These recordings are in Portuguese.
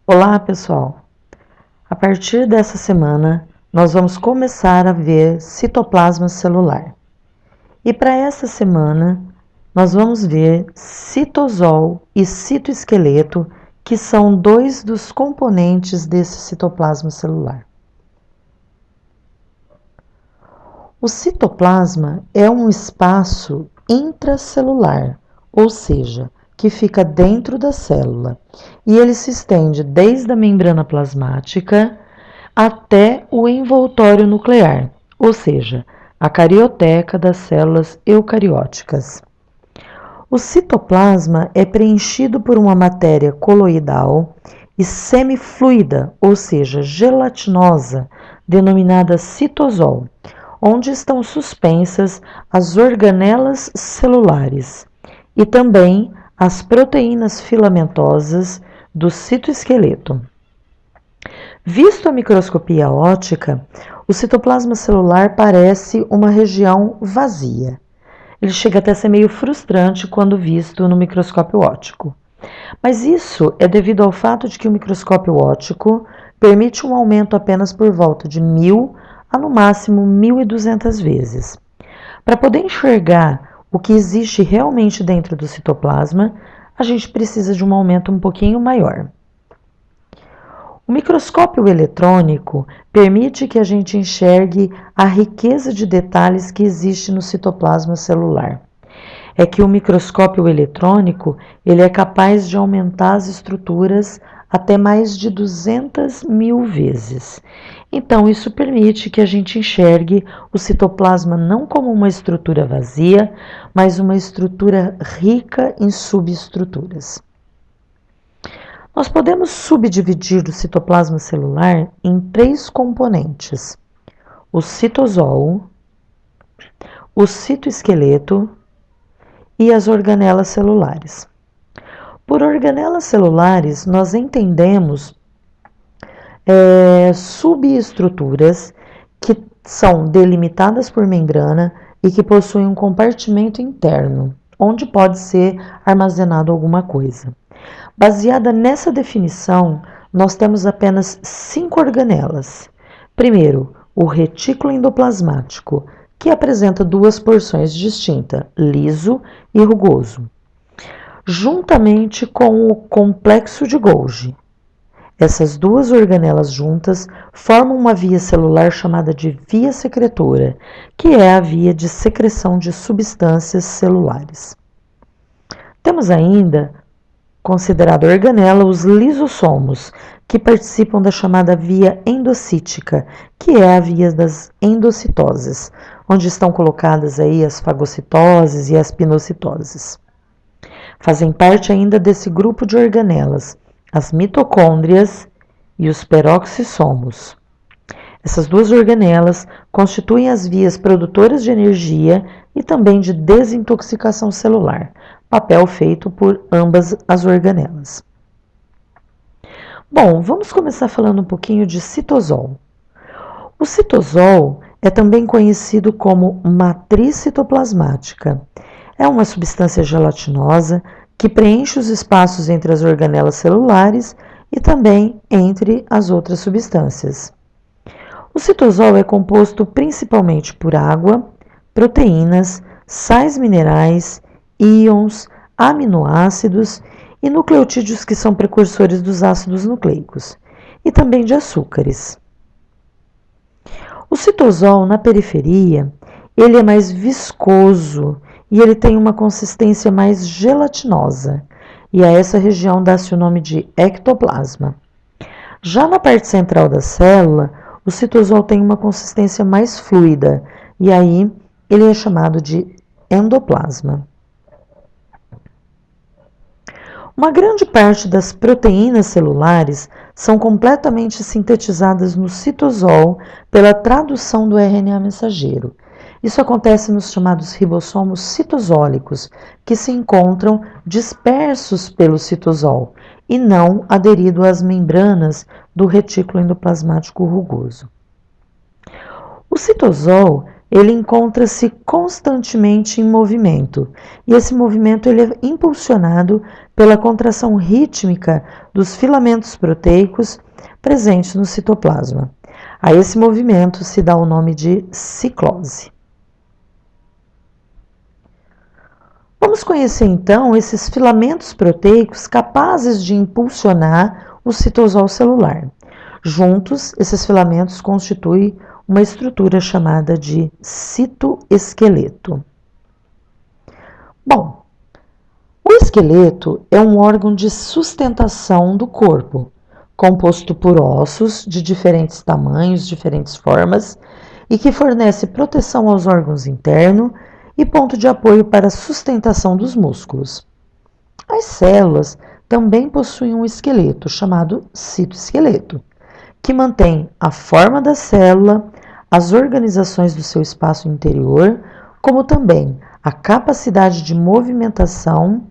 Olá, pessoal! A partir dessa semana, nós vamos começar a ver citoplasma celular. E para essa semana, nós vamos ver citosol e citoesqueleto, que são dois dos componentes desse citoplasma celular. O citoplasma é um espaço intracelular, ou seja, que fica dentro da célula, e ele se estende desde a membrana plasmática até o envoltório nuclear, ou seja, a carioteca das células eucarióticas. O citoplasma é preenchido por uma matéria coloidal e semifluida, ou seja, gelatinosa, denominada citosol, onde estão suspensas as organelas celulares e também as proteínas filamentosas do citoesqueleto. Visto a microscopia óptica, o citoplasma celular parece uma região vazia. Ele chega até a ser meio frustrante quando visto no microscópio óptico. Mas isso é devido ao fato de que o microscópio óptico permite um aumento apenas por volta de 1000 a no máximo 1200 vezes. Para poder enxergar o que existe realmente dentro do citoplasma, a gente precisa de um aumento um pouquinho maior. O microscópio eletrônico permite que a gente enxergue a riqueza de detalhes que existe no citoplasma celular. É que o microscópio eletrônico ele é capaz de aumentar as estruturas até mais de 200.000 vezes. Então, isso permite que a gente enxergue o citoplasma não como uma estrutura vazia, mas uma estrutura rica em subestruturas. Nós podemos subdividir o citoplasma celular em 3 componentes: o citosol, o citoesqueleto e as organelas celulares. Por organelas celulares, nós entendemos subestruturas que são delimitadas por membrana e que possuem um compartimento interno, onde pode ser armazenado alguma coisa. Baseada nessa definição, nós temos apenas 5 organelas. Primeiro, o retículo endoplasmático, que apresenta 2 porções distintas, liso e rugoso, juntamente com o complexo de Golgi. Essas 2 organelas juntas formam uma via celular chamada de via secretora, que é a via de secreção de substâncias celulares. Temos ainda considerado organela os lisossomos, que participam da chamada via endocítica, que é a via das endocitoses, onde estão colocadas aí as fagocitoses e as pinocitoses. Fazem parte ainda desse grupo de organelas as mitocôndrias e os peroxissomos. Essas 2 organelas constituem as vias produtoras de energia e também de desintoxicação celular, papel feito por ambas as organelas. Bom, vamos começar falando um pouquinho de citosol. O citosol é também conhecido como matriz citoplasmática. É uma substância gelatinosa que preenche os espaços entre as organelas celulares e também entre as outras substâncias. O citosol é composto principalmente por água, proteínas, sais minerais, íons, aminoácidos e nucleotídeos que são precursores dos ácidos nucleicos, e também de açúcares. O citosol na periferia, ele é mais viscoso e ele tem uma consistência mais gelatinosa, e a essa região dá-se o nome de ectoplasma. Já na parte central da célula, o citosol tem uma consistência mais fluida, e aí ele é chamado de endoplasma. Uma grande parte das proteínas celulares são completamente sintetizadas no citosol pela tradução do RNA mensageiro. Isso acontece nos chamados ribossomos citosólicos, que se encontram dispersos pelo citosol e não aderido às membranas do retículo endoplasmático rugoso. O citosol ele encontra-se constantemente em movimento, e esse movimento ele é impulsionado pela contração rítmica dos filamentos proteicos presentes no citoplasma. A esse movimento se dá o nome de ciclose. Vamos conhecer então esses filamentos proteicos capazes de impulsionar o citosol celular. Juntos, esses filamentos constituem uma estrutura chamada de citoesqueleto. Bom, o esqueleto é um órgão de sustentação do corpo, composto por ossos de diferentes tamanhos, diferentes formas, e que fornece proteção aos órgãos internos e ponto de apoio para a sustentação dos músculos. As células também possuem um esqueleto chamado citoesqueleto, que mantém a forma da célula, as organizações do seu espaço interior, como também a capacidade de movimentação,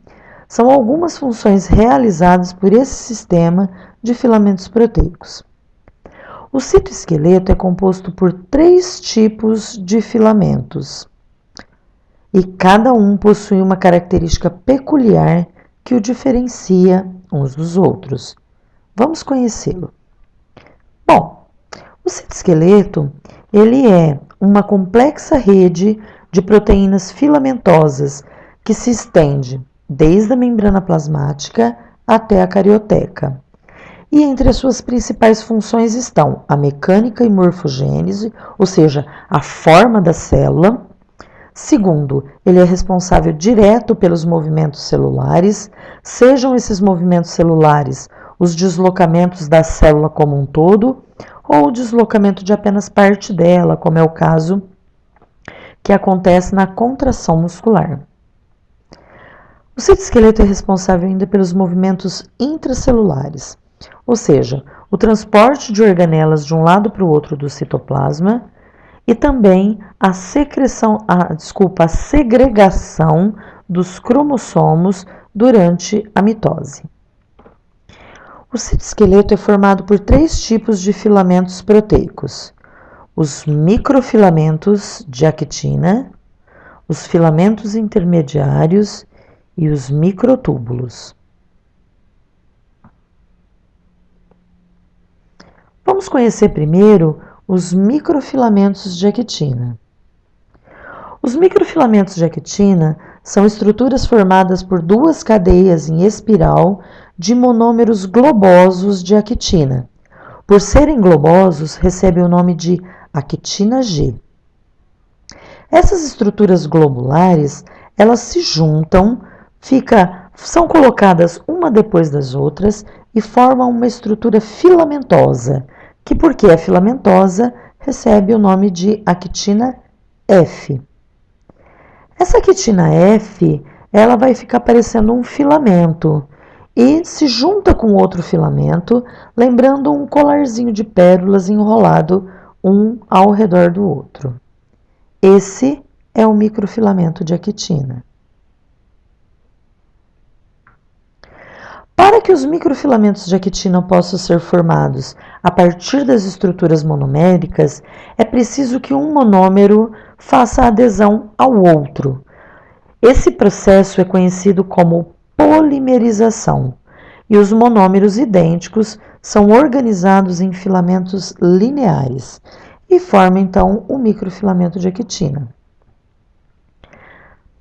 são algumas funções realizadas por esse sistema de filamentos proteicos. O citoesqueleto é composto por 3 tipos de filamentos, e cada um possui uma característica peculiar que o diferencia uns dos outros. Vamos conhecê-lo. Bom, o citoesqueleto ele é uma complexa rede de proteínas filamentosas que se estende desde a membrana plasmática até a carioteca. E entre as suas principais funções estão a mecânica e morfogênese, ou seja, a forma da célula. Segundo, ele é responsável direto pelos movimentos celulares, sejam esses movimentos celulares os deslocamentos da célula como um todo, ou o deslocamento de apenas parte dela, como é o caso que acontece na contração muscular. O citoesqueleto é responsável ainda pelos movimentos intracelulares, ou seja, o transporte de organelas de um lado para o outro do citoplasma, e também a segregação dos cromossomos durante a mitose. O citoesqueleto é formado por 3 tipos de filamentos proteicos: os microfilamentos de actina, os filamentos intermediários e os microtúbulos. Vamos conhecer primeiro os microfilamentos de actina. Os microfilamentos de actina são estruturas formadas por 2 cadeias em espiral de monômeros globosos de actina. Por serem globosos, recebem o nome de actina G. Essas estruturas globulares, elas se juntam, são colocadas uma depois das outras e formam uma estrutura filamentosa, que, porque é filamentosa, recebe o nome de actina F. Essa actina F, ela vai ficar parecendo um filamento e se junta com outro filamento, lembrando um colarzinho de pérolas enrolado um ao redor do outro. Esse é o microfilamento de actina. Para que os microfilamentos de actina possam ser formados a partir das estruturas monoméricas, é preciso que um monômero faça adesão ao outro. Esse processo é conhecido como polimerização, e os monômeros idênticos são organizados em filamentos lineares e formam então o microfilamento de actina.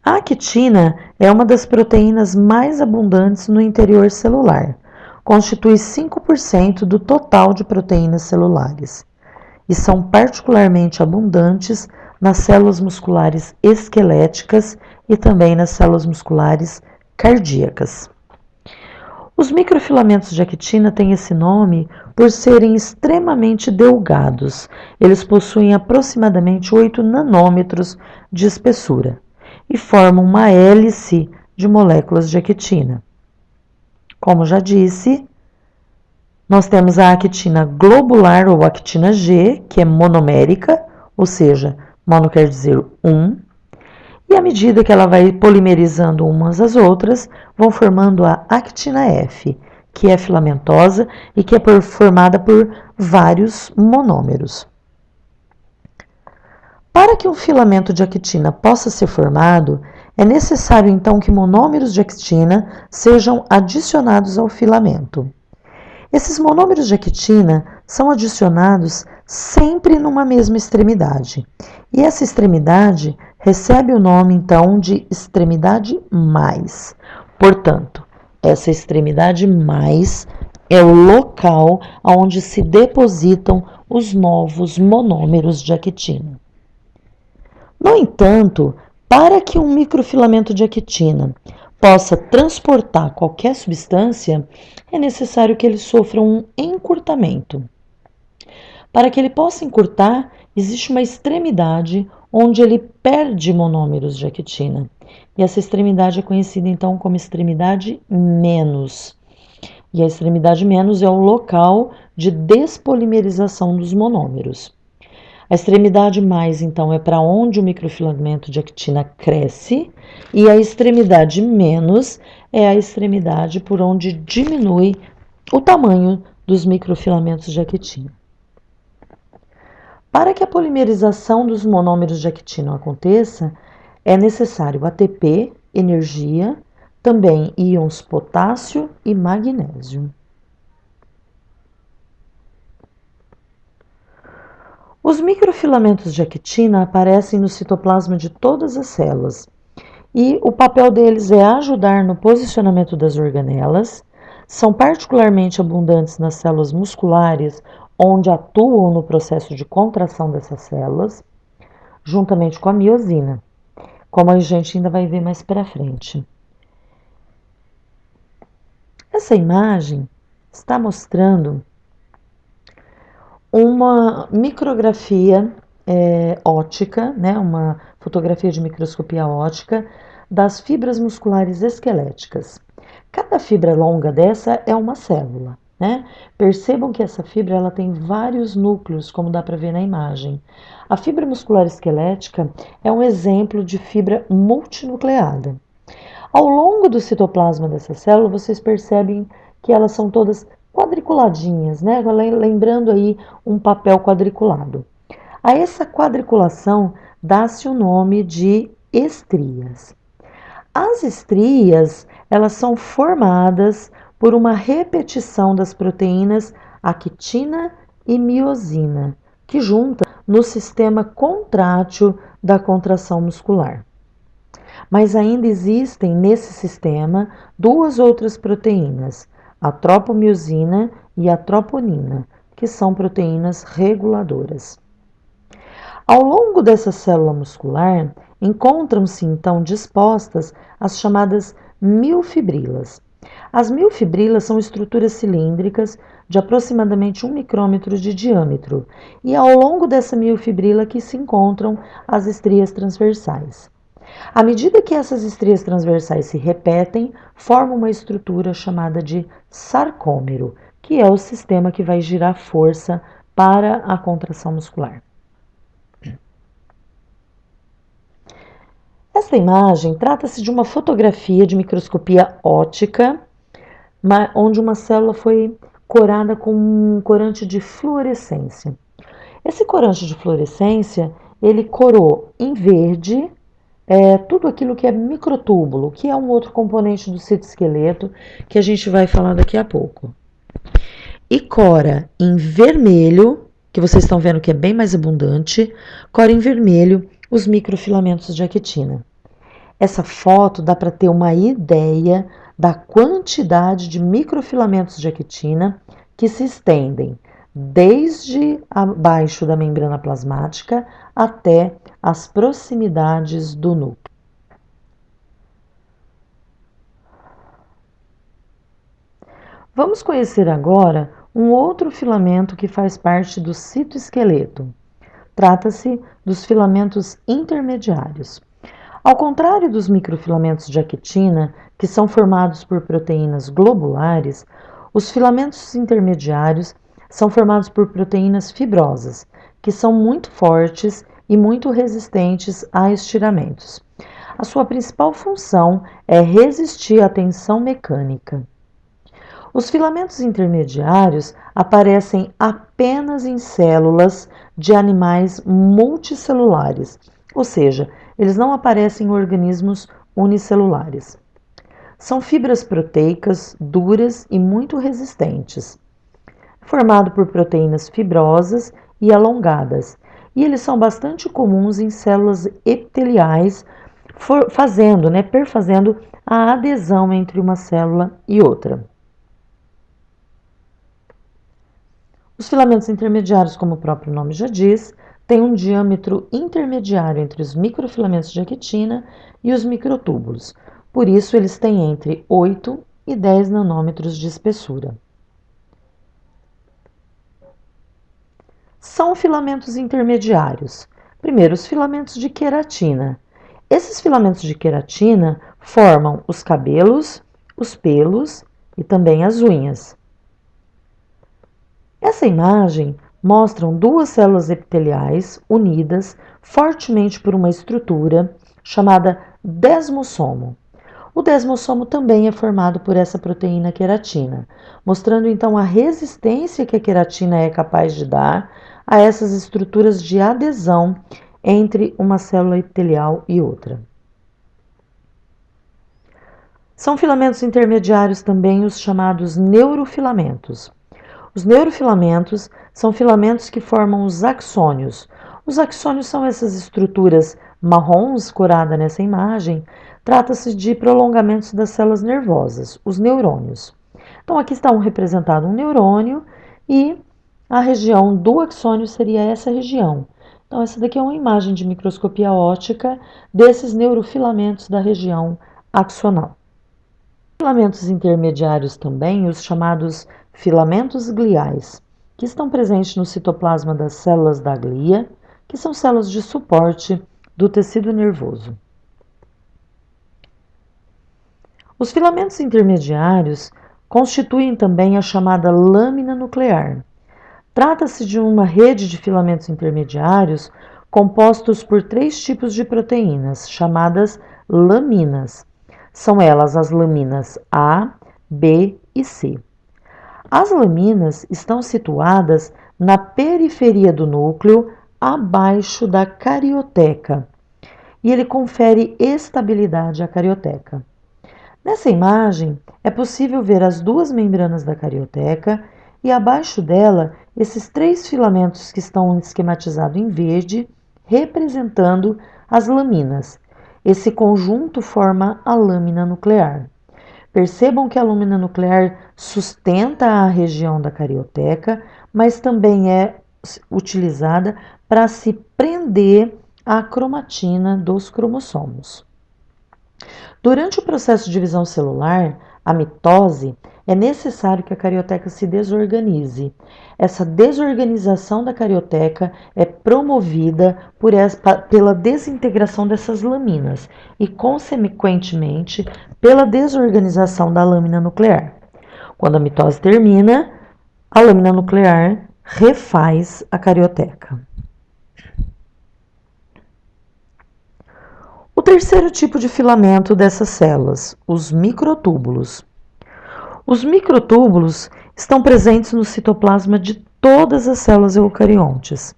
A actina é uma das proteínas mais abundantes no interior celular, constitui 5% do total de proteínas celulares e são particularmente abundantes nas células musculares esqueléticas e também nas células musculares cardíacas. Os microfilamentos de actina têm esse nome por serem extremamente delgados. Eles possuem aproximadamente 8 nanômetros de espessura e formam uma hélice de moléculas de actina. Como já disse, nós temos a actina globular ou actina G, que é monomérica, ou seja, mono quer dizer 1, e à medida que ela vai polimerizando umas às outras, vão formando a actina F, que é filamentosa e que é formada por vários monômeros. Para que um filamento de actina possa ser formado, é necessário então que monômeros de actina sejam adicionados ao filamento. Esses monômeros de actina são adicionados sempre numa mesma extremidade, e essa extremidade recebe o nome então de extremidade mais. Portanto, essa extremidade mais é o local onde se depositam os novos monômeros de actina. No entanto, para que um microfilamento de actina possa transportar qualquer substância, é necessário que ele sofra um encurtamento. Para que ele possa encurtar, existe uma extremidade onde ele perde monômeros de actina. E essa extremidade é conhecida então como extremidade menos. E a extremidade menos é o local de despolimerização dos monômeros. A extremidade mais, então, é para onde o microfilamento de actina cresce, e a extremidade menos é a extremidade por onde diminui o tamanho dos microfilamentos de actina. Para que a polimerização dos monômeros de actina aconteça, é necessário ATP, energia, também íons potássio e magnésio. Os microfilamentos de actina aparecem no citoplasma de todas as células e o papel deles é ajudar no posicionamento das organelas. São particularmente abundantes nas células musculares, onde atuam no processo de contração dessas células, juntamente com a miosina, como a gente ainda vai ver mais para frente. Essa imagem está mostrando uma micrografia óptica, né, uma fotografia de microscopia óptica das fibras musculares esqueléticas. Cada fibra longa dessa é uma célula, né? Percebam que essa fibra ela tem vários núcleos, como dá para ver na imagem. A fibra muscular esquelética é um exemplo de fibra multinucleada. Ao longo do citoplasma dessa célula, vocês percebem que elas são todas quadriculadinhas, né? Lembrando aí um papel quadriculado. A essa quadriculação dá-se o nome de estrias. As estrias, elas são formadas por uma repetição das proteínas actina e miosina, que juntam no sistema contrátil da contração muscular. Mas ainda existem nesse sistema duas outras proteínas, a tropomiosina e a troponina, que são proteínas reguladoras. Ao longo dessa célula muscular, encontram-se então dispostas as chamadas miofibrilas. As miofibrilas são estruturas cilíndricas de aproximadamente 1 micrômetro de diâmetro, e ao longo dessa miofibrila que se encontram as estrias transversais. À medida que essas estrias transversais se repetem, formam uma estrutura chamada de sarcômero, que é o sistema que vai girar força para a contração muscular. Esta imagem trata-se de uma fotografia de microscopia óptica, onde uma célula foi corada com um corante de fluorescência. Esse corante de fluorescência, ele corou em verde tudo aquilo que é microtúbulo, que é um outro componente do citoesqueleto que a gente vai falar daqui a pouco. E cora em vermelho, que vocês estão vendo que é bem mais abundante, cora em vermelho os microfilamentos de actina. Essa foto dá para ter uma ideia da quantidade de microfilamentos de actina que se estendem desde abaixo da membrana plasmática até as proximidades do núcleo. Vamos conhecer agora um outro filamento que faz parte do citoesqueleto. Trata-se dos filamentos intermediários. Ao contrário dos microfilamentos de actina, que são formados por proteínas globulares, os filamentos intermediários são formados por proteínas fibrosas, que são muito fortes e muito resistentes a estiramentos. A sua principal função é resistir à tensão mecânica. Os filamentos intermediários aparecem apenas em células de animais multicelulares, ou seja, eles não aparecem em organismos unicelulares. São fibras proteicas duras e muito resistentes, formado por proteínas fibrosas e alongadas, e eles são bastante comuns em células epiteliais, perfazendo a adesão entre uma célula e outra. Os filamentos intermediários, como o próprio nome já diz, têm um diâmetro intermediário entre os microfilamentos de actina e os microtúbulos. Por isso, eles têm entre 8 e 10 nanômetros de espessura. São filamentos intermediários. Primeiro, os filamentos de queratina. Esses filamentos de queratina formam os cabelos, os pelos e também as unhas. Essa imagem mostra duas células epiteliais unidas fortemente por uma estrutura chamada desmossomo. O desmossomo também é formado por essa proteína queratina, mostrando então a resistência que a queratina é capaz de dar a essas estruturas de adesão entre uma célula epitelial e outra. São filamentos intermediários também os chamados neurofilamentos. Os neurofilamentos são filamentos que formam os axônios. Os axônios são essas estruturas marrons coradas nessa imagem. Trata-se de prolongamentos das células nervosas, os neurônios. Então, aqui está representado um neurônio e a região do axônio seria essa região. Então, essa daqui é uma imagem de microscopia óptica desses neurofilamentos da região axonal. Filamentos intermediários também, os chamados filamentos gliais, que estão presentes no citoplasma das células da glia, que são células de suporte do tecido nervoso. Os filamentos intermediários constituem também a chamada lâmina nuclear. Trata-se de uma rede de filamentos intermediários compostos por 3 tipos de proteínas, chamadas laminas. São elas as laminas A, B e C. As laminas estão situadas na periferia do núcleo, abaixo da carioteca, e ele confere estabilidade à carioteca. Nessa imagem, é possível ver as 2 membranas da carioteca e abaixo dela esses 3 filamentos que estão esquematizados em verde, representando as laminas. Esse conjunto forma a lâmina nuclear. Percebam que a lâmina nuclear sustenta a região da carioteca, mas também é utilizada para se prender à cromatina dos cromossomos. Durante o processo de divisão celular, a mitose, é necessário que a carioteca se desorganize. Essa desorganização da carioteca é promovida pela desintegração dessas laminas e, consequentemente, pela desorganização da lâmina nuclear. Quando a mitose termina, a lâmina nuclear refaz a carioteca. O terceiro tipo de filamento dessas células, os microtúbulos. Os microtúbulos estão presentes no citoplasma de todas as células eucariontes.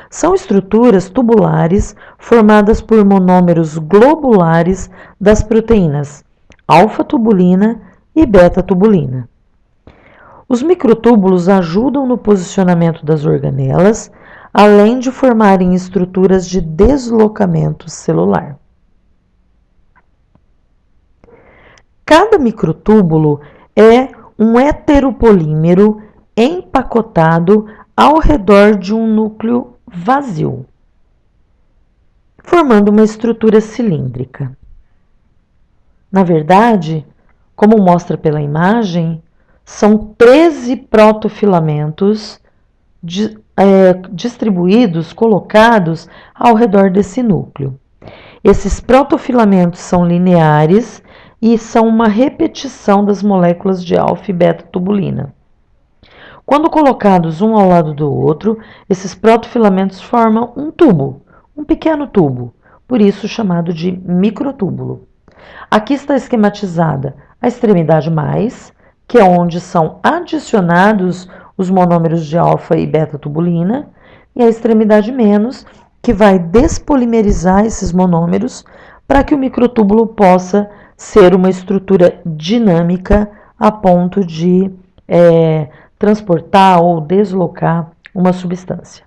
São estruturas tubulares formadas por monômeros globulares das proteínas alfa-tubulina e beta-tubulina. Os microtúbulos ajudam no posicionamento das organelas, além de formarem estruturas de deslocamento celular. Cada microtúbulo é um heteropolímero empacotado ao redor de um núcleo vazio, formando uma estrutura cilíndrica. Na verdade, como mostra pela imagem, são 13 protofilamentos distribuídos, colocados ao redor desse núcleo. Esses protofilamentos são lineares e são uma repetição das moléculas de alfa e beta-tubulina. Quando colocados um ao lado do outro, esses protofilamentos formam um tubo, um pequeno tubo, por isso chamado de microtúbulo. Aqui está esquematizada a extremidade mais, que é onde são adicionados os monômeros de alfa e beta-tubulina, e a extremidade menos, que vai despolimerizar esses monômeros para que o microtúbulo possa ser uma estrutura dinâmica a ponto de transportar ou deslocar uma substância.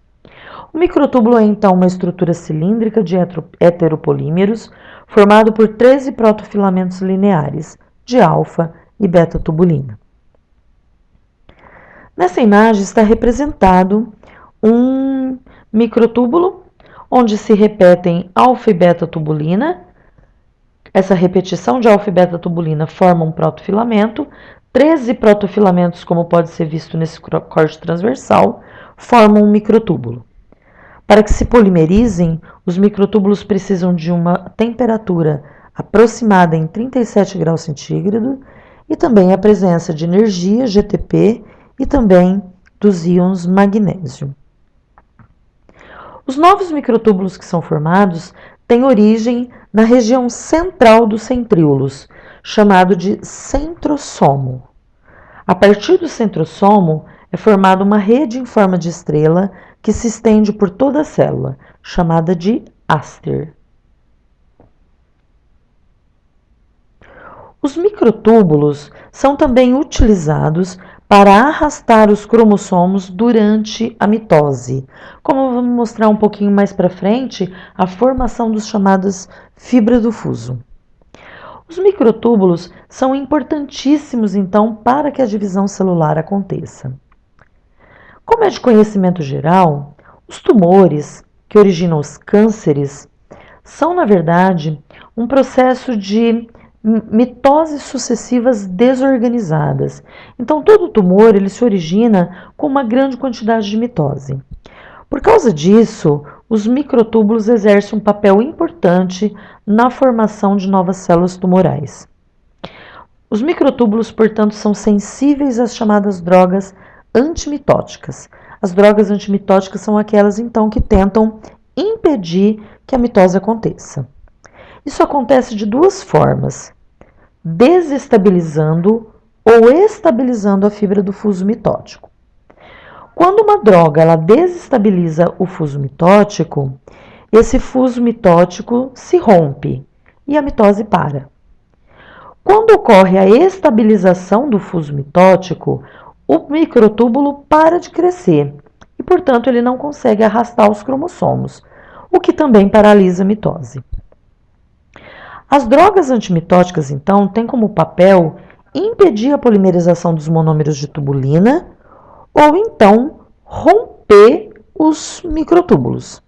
O microtúbulo é então uma estrutura cilíndrica de heteropolímeros formado por 13 protofilamentos lineares de alfa e beta-tubulina. Nessa imagem está representado um microtúbulo onde se repetem alfa e beta-tubulina. Essa repetição de alfa e beta-tubulina forma um protofilamento. 13 protofilamentos, como pode ser visto nesse corte transversal, formam um microtúbulo. Para que se polimerizem, os microtúbulos precisam de uma temperatura aproximada em 37 graus centígrados e também a presença de energia, GTP, e também dos íons magnésio. Os novos microtúbulos que são formados têm origem na região central dos centríolos, chamado de centrosomo. A partir do centrosomo é formada uma rede em forma de estrela que se estende por toda a célula, chamada de áster. Os microtúbulos são também utilizados para arrastar os cromossomos durante a mitose. Como vamos mostrar um pouquinho mais para frente, a formação dos chamadas fibras do fuso. Os microtúbulos são importantíssimos, então, para que a divisão celular aconteça. Como é de conhecimento geral, os tumores que originam os cânceres são, na verdade, um processo de mitoses sucessivas desorganizadas. Então, todo tumor ele se origina com uma grande quantidade de mitose. Por causa disso, os microtúbulos exercem um papel importante na formação de novas células tumorais. Os microtúbulos, portanto, são sensíveis às chamadas drogas antimitóticas. As drogas antimitóticas são aquelas, então, que tentam impedir que a mitose aconteça. Isso acontece de duas formas: desestabilizando ou estabilizando a fibra do fuso mitótico. Quando uma droga ela desestabiliza o fuso mitótico, esse fuso mitótico se rompe e a mitose para. Quando ocorre a estabilização do fuso mitótico, o microtúbulo para de crescer e, portanto, ele não consegue arrastar os cromossomos, o que também paralisa a mitose. As drogas antimitóticas, então, têm como papel impedir a polimerização dos monômeros de tubulina ou então romper os microtúbulos.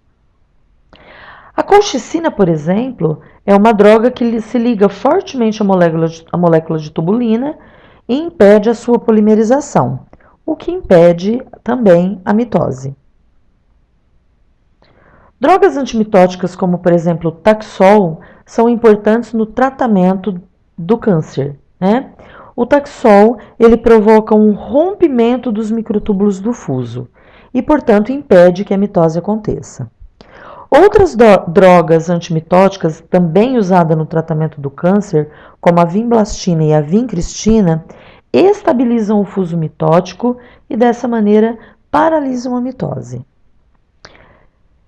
A colchicina, por exemplo, é uma droga que se liga fortemente à molécula de tubulina e impede a sua polimerização, o que impede também a mitose. Drogas antimitóticas como, por exemplo, o Taxol, são importantes no tratamento do câncer, né? O Taxol, ele provoca um rompimento dos microtúbulos do fuso e, portanto, impede que a mitose aconteça. Outras drogas antimitóticas, também usadas no tratamento do câncer, como a vinblastina e a vincristina, estabilizam o fuso mitótico e, dessa maneira, paralisam a mitose.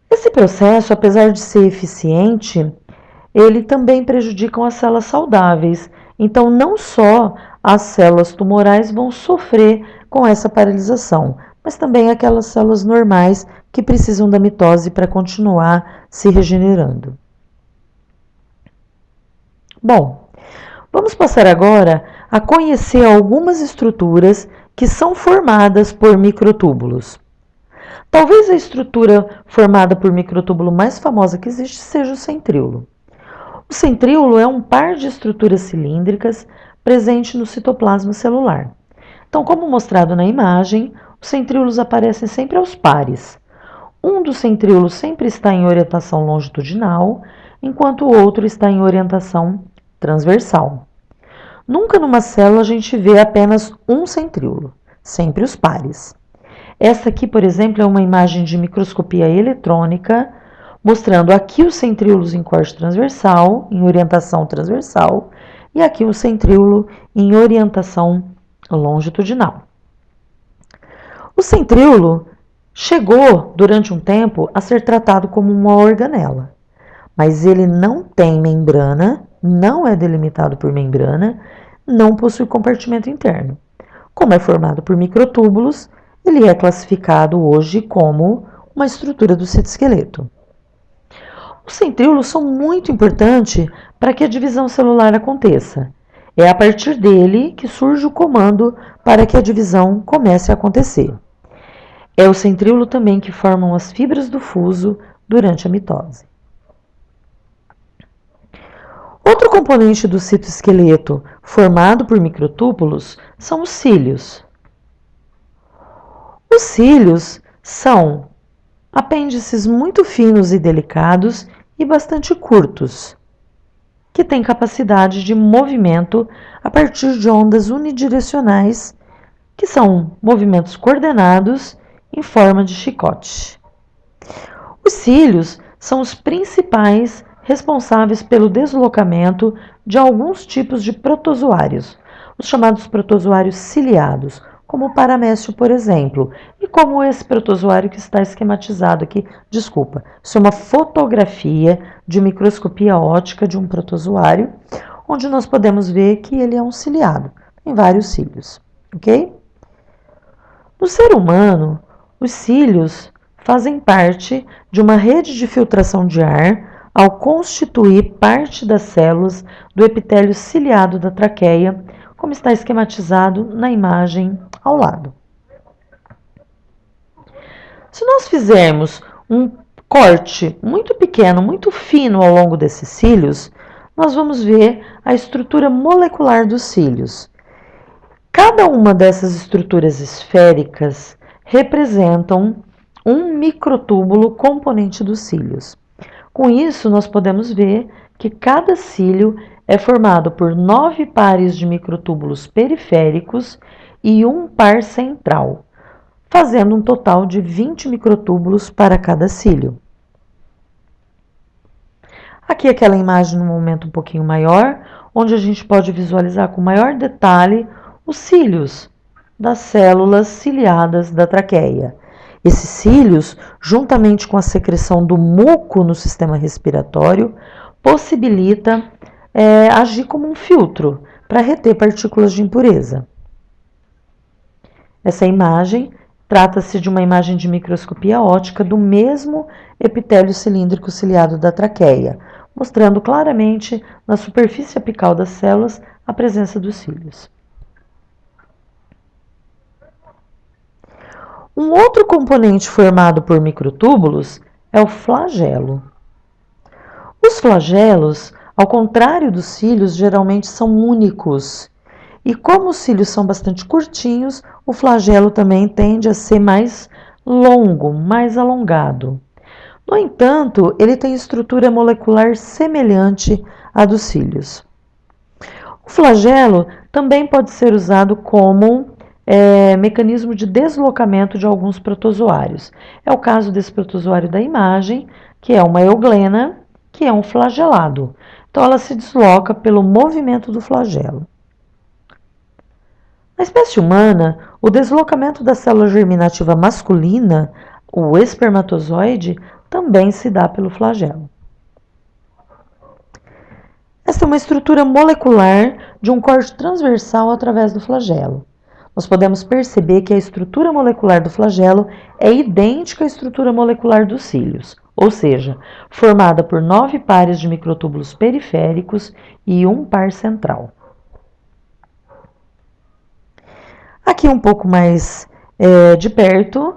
Esse processo, apesar de ser eficiente, ele também prejudica as células saudáveis. Então, não só as células tumorais vão sofrer com essa paralisação, mas também aquelas células normais que precisam da mitose para continuar se regenerando. Bom, vamos passar agora a conhecer algumas estruturas que são formadas por microtúbulos. Talvez a estrutura formada por microtúbulo mais famosa que existe seja o centríolo. O centríolo é um par de estruturas cilíndricas presente no citoplasma celular. Então, como mostrado na imagem, os centríolos aparecem sempre aos pares. Um dos centríolos sempre está em orientação longitudinal, enquanto o outro está em orientação transversal. Nunca numa célula a gente vê apenas um centríolo, sempre os pares. Essa aqui, por exemplo, é uma imagem de microscopia eletrônica, mostrando aqui os centríolos em corte transversal, em orientação transversal, e aqui o centríolo em orientação longitudinal. O centríolo Chegou, durante um tempo, a ser tratado como uma organela, mas ele não tem membrana, não é delimitado por membrana, não possui compartimento interno. Como é formado por microtúbulos, ele é classificado hoje como uma estrutura do citoesqueleto. Os centríolos são muito importantes para que a divisão celular aconteça. É a partir dele que surge o comando para que a divisão comece a acontecer. É o centríolo também que formam as fibras do fuso durante a mitose. Outro componente do citoesqueleto formado por microtúbulos são os cílios. Os cílios são apêndices muito finos e delicados e bastante curtos, que têm capacidade de movimento a partir de ondas unidirecionais, que são movimentos coordenados em forma de chicote. Os cílios são os principais responsáveis pelo deslocamento de alguns tipos de protozoários, os chamados protozoários ciliados, como o paramécio, por exemplo, e como esse protozoário que está esquematizado aqui. Desculpa, isso é uma fotografia de microscopia óptica de um protozoário, onde nós podemos ver que ele é um ciliado, tem vários cílios, ok? No ser humano, os cílios fazem parte de uma rede de filtração de ar ao constituir parte das células do epitélio ciliado da traqueia, como está esquematizado na imagem ao lado. Se nós fizermos um corte muito pequeno, muito fino ao longo desses cílios, nós vamos ver a estrutura molecular dos cílios. Cada uma dessas estruturas esféricas representam um microtúbulo componente dos cílios. Com isso, nós podemos ver que cada cílio é formado por 9 pares de microtúbulos periféricos e um par central, fazendo um total de 20 microtúbulos para cada cílio. Aqui aquela imagem num momento um pouquinho maior, onde a gente pode visualizar com maior detalhe os cílios das células ciliadas da traqueia. Esses cílios, juntamente com a secreção do muco no sistema respiratório, possibilita agir como um filtro para reter partículas de impureza. Essa imagem trata-se de uma imagem de microscopia óptica do mesmo epitélio cilíndrico ciliado da traqueia, mostrando claramente na superfície apical das células a presença dos cílios. Um outro componente formado por microtúbulos é o flagelo. Os flagelos, ao contrário dos cílios, geralmente são únicos. E como os cílios são bastante curtinhos, o flagelo também tende a ser mais longo, mais alongado. No entanto, ele tem estrutura molecular semelhante à dos cílios. O flagelo também pode ser usado como mecanismo de deslocamento de alguns protozoários. É o caso desse protozoário da imagem, que é uma euglena, que é um flagelado. Então, ela se desloca pelo movimento do flagelo. Na espécie humana, o deslocamento da célula germinativa masculina, o espermatozoide, também se dá pelo flagelo. Essa é uma estrutura molecular de um corte transversal através do flagelo. Nós podemos perceber que a estrutura molecular do flagelo é idêntica à estrutura molecular dos cílios, ou seja, formada por 9 pares de microtúbulos periféricos e um par central. Aqui um pouco mais de perto,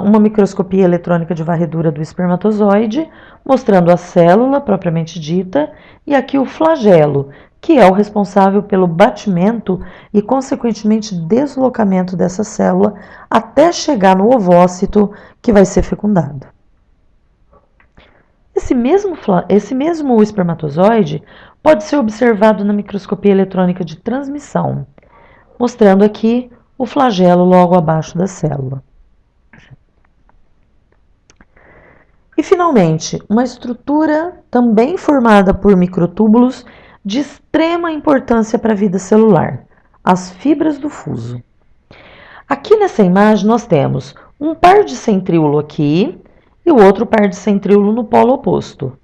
uma microscopia eletrônica de varredura do espermatozoide, mostrando a célula propriamente dita, e aqui o flagelo, que é o responsável pelo batimento e, consequentemente, deslocamento dessa célula até chegar no ovócito que vai ser fecundado. Esse mesmo espermatozoide pode ser observado na microscopia eletrônica de transmissão, mostrando aqui o flagelo logo abaixo da célula. E, finalmente, uma estrutura também formada por microtúbulos de extrema importância para a vida celular, as fibras do fuso. Aqui nessa imagem nós temos um par de centríolo aqui e o outro par de centríolo no polo oposto.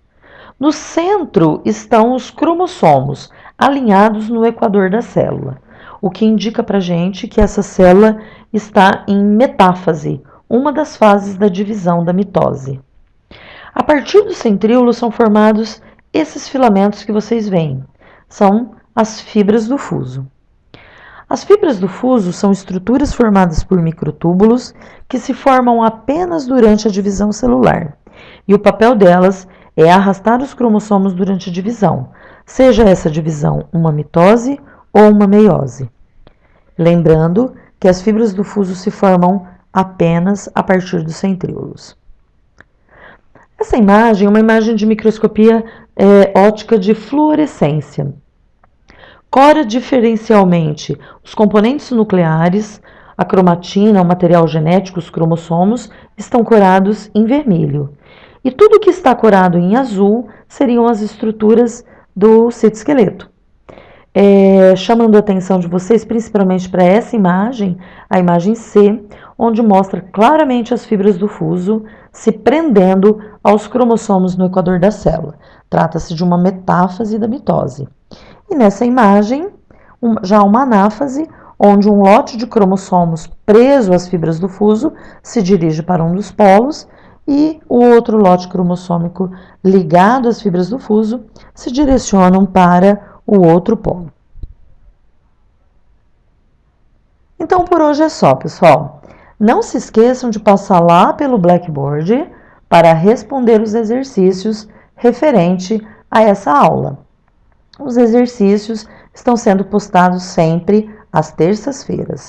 No centro estão os cromossomos, alinhados no equador da célula, o que indica para a gente que essa célula está em metáfase, uma das fases da divisão da mitose. A partir do centríolo são formados esses filamentos que vocês veem, são as fibras do fuso. As fibras do fuso são estruturas formadas por microtúbulos que se formam apenas durante a divisão celular, e o papel delas é arrastar os cromossomos durante a divisão, seja essa divisão uma mitose ou uma meiose. Lembrando que as fibras do fuso se formam apenas a partir dos centríolos. Essa imagem é uma imagem de microscopia óptica de fluorescência. Cora diferencialmente os componentes nucleares, a cromatina, o material genético, os cromossomos, estão corados em vermelho. E tudo que está corado em azul seriam as estruturas do citoesqueleto. Chamando a atenção de vocês principalmente para essa imagem, a imagem C, onde mostra claramente as fibras do fuso se prendendo aos cromossomos no equador da célula. Trata-se de uma metáfase da mitose. E nessa imagem, já uma anáfase, onde um lote de cromossomos preso às fibras do fuso se dirige para um dos polos e o outro lote cromossômico ligado às fibras do fuso se direcionam para o outro polo. Então, por hoje é só, pessoal. Não se esqueçam de passar lá pelo Blackboard para responder os exercícios referente a essa aula. Os exercícios estão sendo postados sempre às terças-feiras.